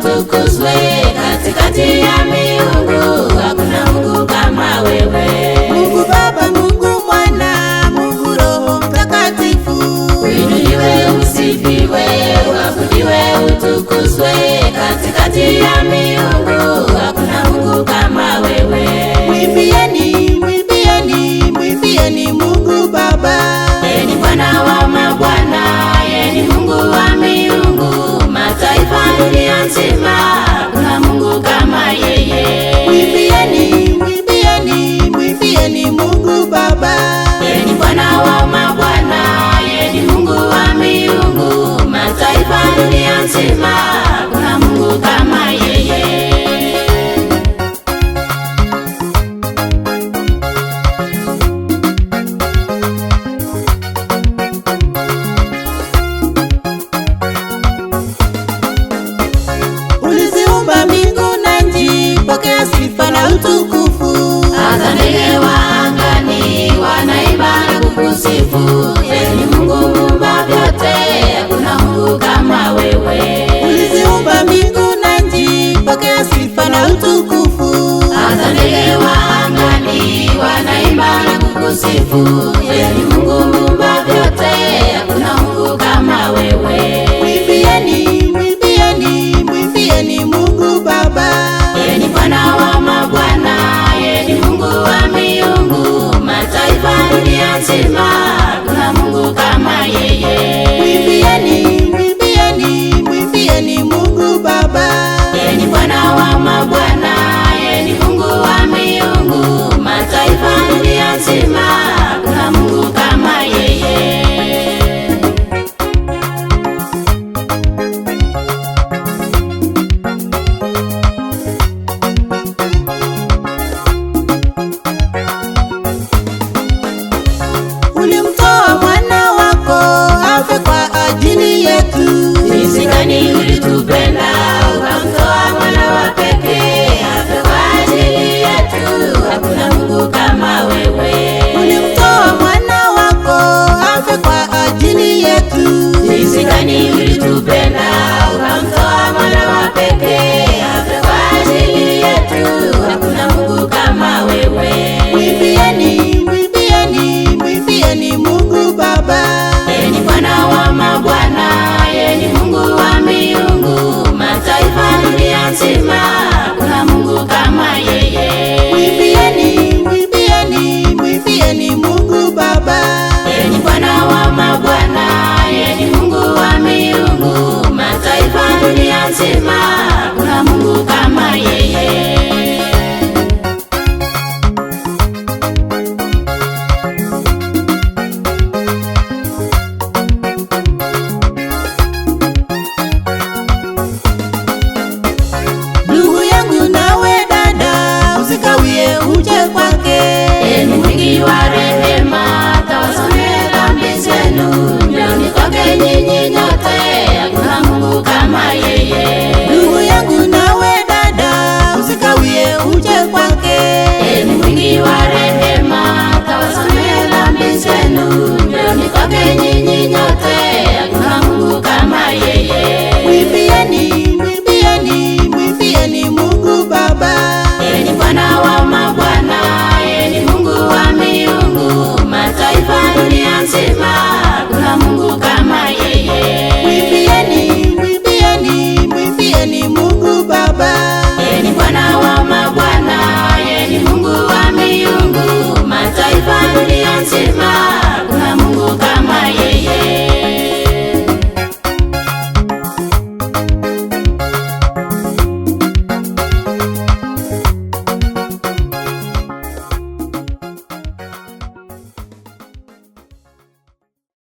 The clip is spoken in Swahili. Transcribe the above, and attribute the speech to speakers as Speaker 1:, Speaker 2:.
Speaker 1: utukuzwe katikati ya miungu, hakuna Mungu kama wewe.
Speaker 2: Mungu Baba, Mungu Mwana, Mungu Roho Mtakatifu.
Speaker 1: Uinuliwe, usifiwe, uabudiwe, utukuzwe katikati ya miungu, hakuna Mungu kama wewe.
Speaker 2: Mwimbieni, mwimbieni, mwimbieni Mungu Baba.
Speaker 1: Yeye ni Bwana wa mabwana, yeye ni Mungu wa miungu, mataifa dunia nzima, hakuna Mungu kama yeye.
Speaker 2: Mwimbieni, mwimbieni, mwimbieni Mungu Baba.
Speaker 1: Yeye ni Bwana wa mabwana, yeye ni Mungu wa miungu, mataifa dunia nzima, hakuna Mungu kama yeye.
Speaker 2: Uliziumba mbingu na nchi, pokea sifa na utukufu.
Speaker 1: Hata ndege wa angani wanaimba na kukusifu. Yeye ni Mungu muumba vyote, hakuna Mungu kama wewe.
Speaker 2: Uliziumba mbingu na nchi, pokea sifa na utukufu.
Speaker 1: Hata ndege wa angani wanaimba na kukusifu. Yeye ni Mungu muumba vyote, hakuna Mungu kama wewe.
Speaker 2: Mwimbieni, mwimbieni, mwimbieni Mungu Baba.
Speaker 1: Yeye ni Bwana wa mabwana, yeye ni Mungu wa miungu, mataifa dunia nzima, hakuna Mungu kama yeye.
Speaker 2: Mwimbieni, mwimbieni, mwimbieni Mungu Baba.
Speaker 1: Yeye ni Bwana wa mabwana, yeye ni Mungu wa miungu, mataifa dunia nzima, hakuna Mungu kama yeye.
Speaker 2: Ulimtoa mwana wako afe kwa ajili yetu.
Speaker 1: Jinsi gani ulitupenda, ukamtoa mwana wa pekee afe kwa ajili yetu, hakuna Mungu kama wewe.
Speaker 2: Ulimtoa mwana wako afe kwa ajili yetu.
Speaker 1: Jinsi gani ulitupenda, ukamtoa mwana wa pekee afe kwa ajili yetu, hakuna Mungu kama wewe.
Speaker 2: Mwimbieni, mwimbieni, mwimbieni Mungu Baba.
Speaker 1: Yeye ni Bwana wa mabwana, yeye ni Mungu wa miungu, mataifa dunia nzima, hakuna Mungu kama yeye.
Speaker 2: Mwimbieni, mwimbieni, mwimbieni Mungu Baba.
Speaker 1: Yeye ni Bwana wa mabwana, yeye ni Mungu wa miungu, mataifa dunia nzima, hakuna Mungu kama yeye.
Speaker 2: Ndugu yangu nawe dada, usikawie uje kwake.
Speaker 1: Yeye ni mwingi wa rehema,